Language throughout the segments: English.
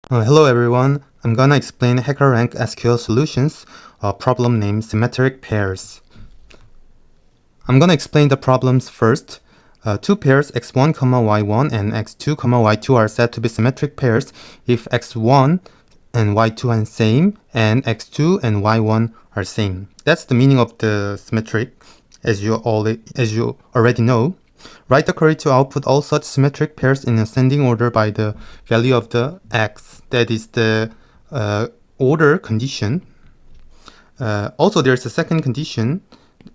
Hello everyone, I'm gonna explain HackerRank SQL solutions, a problem named Symmetric Pairs. I'm gonna explain the problems first. Two pairs x1, y1 and x2, y2 are said to be symmetric pairs if x1 and y2 are same and x2 and y1 are same. That's the meaning of the symmetric, as you already know. Write the query to output all such symmetric pairs in ascending order by the value of the x. That is the order condition. Also, there's a second condition.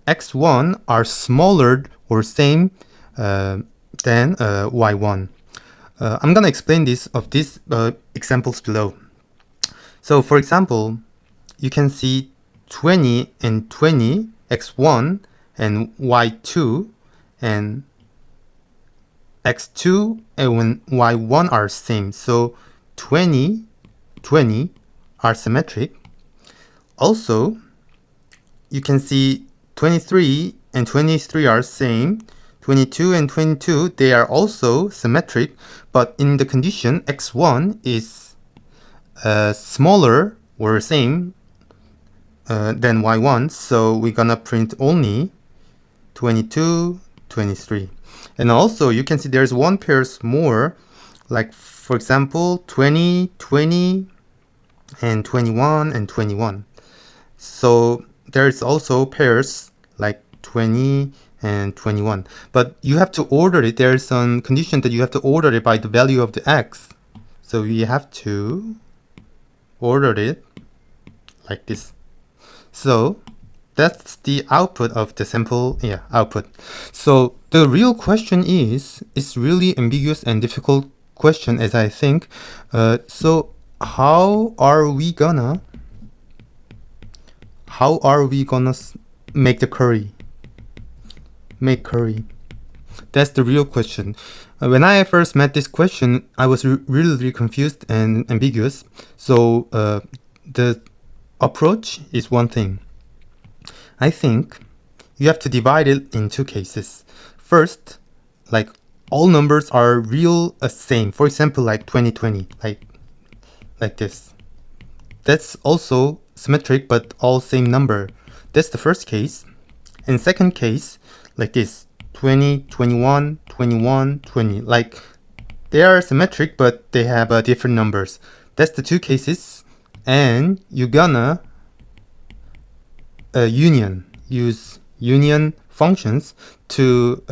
x1 are smaller or same than y1. I'm gonna explain these examples below. So, for example, you can see 20 and 20, x1 and y2, and x2 and y1 are same. So 20 are symmetric. Also, you can see 23 and 23 are same. 22 and 22, they are also symmetric, but in the condition x1 is smaller or same than y1, so we're gonna print only 22, 23. And also you can see there's one pairs more, like for example 20, 20 and 21 and 21. So there's also pairs like 20 and 21, but you have to order it. There's some condition that you have to order it by the value of the x, so we have to order it like this. So that's the output of the sample output. So the real question is, it's really ambiguous and difficult question, as I think. So how are we gonna make the query? That's the real question. When I first met this question, I was really confused and ambiguous. So the approach is one thing. I think you have to divide it in two cases. First, like all numbers are real same. For example, like 2020, like this. That's also symmetric, but all same number. That's the first case. And second case, like this, 20, 21, 21, 20. Like they are symmetric, but they have different numbers. That's the two cases. And you're gonna use union functions to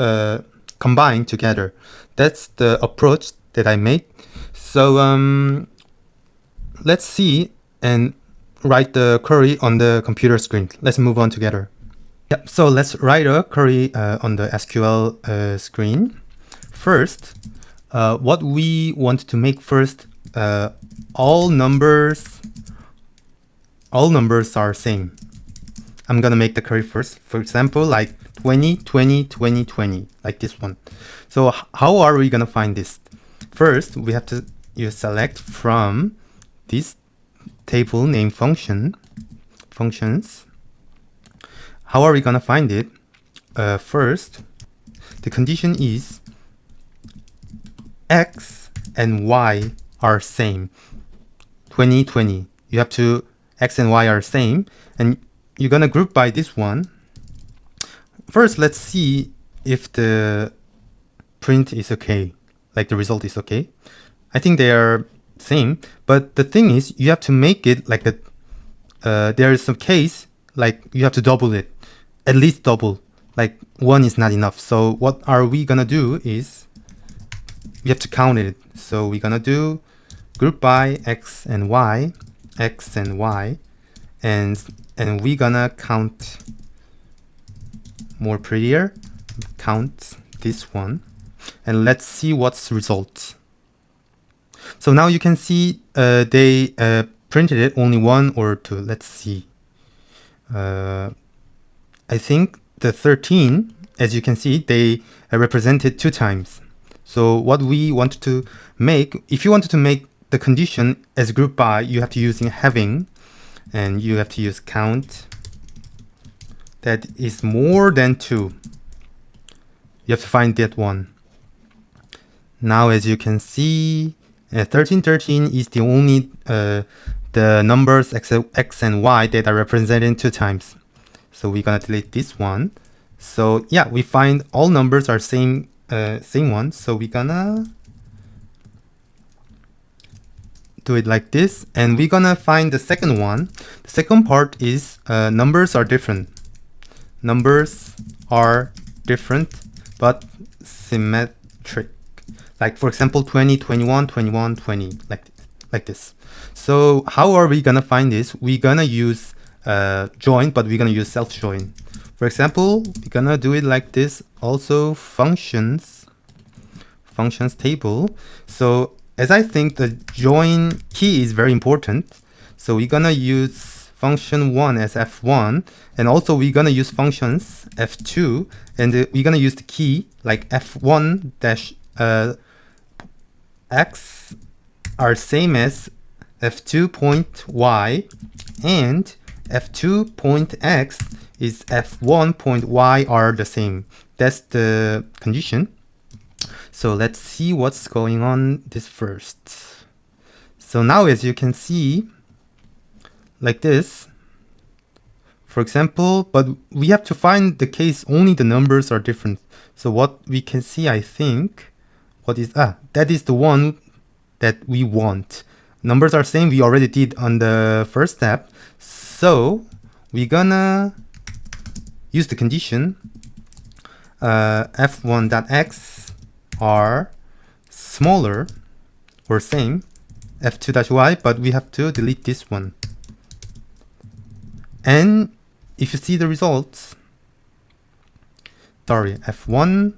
combine together. That's the approach that I made. So let's see and write the query on the computer screen. Let's move on together. Yep, so let's write a query on the SQL screen. First, what we want to make first, all numbers are same. I'm gonna make the query first. For example, like 20, 20, 20, 20, like this one. So how are we gonna find this? First, we have to use select from this table named functions. How are we gonna find it? First, the condition is x and y are same. 20, 20. You have to x and y are same, and you're gonna group by this one. First, let's see if the print is okay, like the result is okay. I think they are same, but the thing is you have to make it like that. There is some case like you have to double it, at least double. Like one is not enough. So what are we gonna do is we have to count it. So we're gonna do group by x and y, and we're gonna count more prettier, count this one, and let's see what's result. So now you can see they printed it only one or two. Let's see. I think the 13, as you can see, they represented 2 times. So what we want to make, if you wanted to make the condition as group by, you have to use having, and you have to use count that is more than 2. You have to find that one. Now as you can see, 1313 is the only the numbers x and y that are represented 2 times. So we're gonna delete this one. So yeah, we find all numbers are same one. So we're gonna do it like this, and we're gonna find the second one. The second part is numbers are different. Numbers are different but symmetric. Like for example 20, 21, 21, 20, like this. So how are we gonna find this? We're gonna use join, but we're gonna use self join. For example, we're gonna do it like this. Also functions table. So as I think the join key is very important, so we're gonna use function 1 as f1, and also we're gonna use functions f2, and we're gonna use the key like f1 dash x are same as f2 point y, and f2 point x is f1 point y are the same. That's the condition. So let's see what's going on this first. So now as you can see, like this, for example, but we have to find the case only the numbers are different. So what we can see, I think, what is, that is the one that we want. Numbers are same, we already did on the first step. So we're gonna use the condition f1.x are smaller or same f2-y, but we have to delete this one. And if you see the results, sorry, f1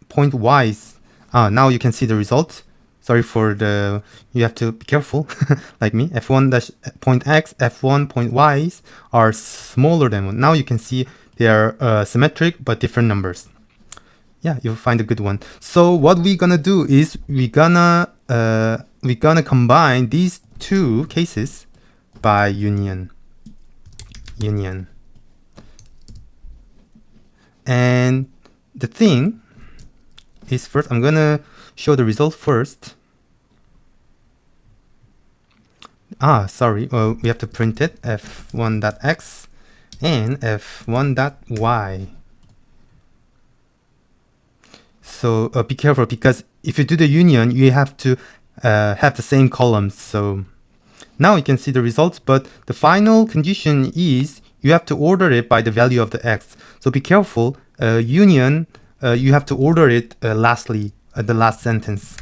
point y is, now you can see the results. Sorry for the, you have to be careful like me. f1-point-x, f1-point-y are smaller than 1. Now you can see they are symmetric but different numbers. Yeah, you'll find a good one. So what we're gonna do is we're gonna combine these two cases by union. And the thing is, first I'm gonna show the result first. Sorry, we have to print it, f1.x and f1.y. So be careful, because if you do the union, you have to have the same columns. So now you can see the results, but the final condition is you have to order it by the value of the x. So be careful, union, you have to order it lastly, the last sentence.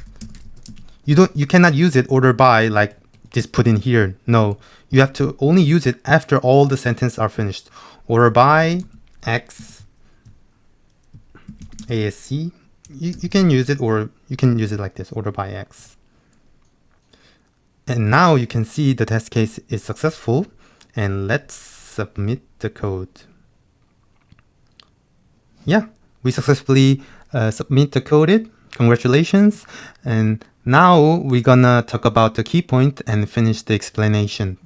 You cannot use it order by like this put in here. No, you have to only use it after all the sentences are finished. Order by x ASC. You can use it, or you can use it like this, order by x. And now you can see the test case is successful, and let's submit the code. Yeah, we successfully submit the code. Congratulations. And now we're gonna talk about the key point and finish the explanation.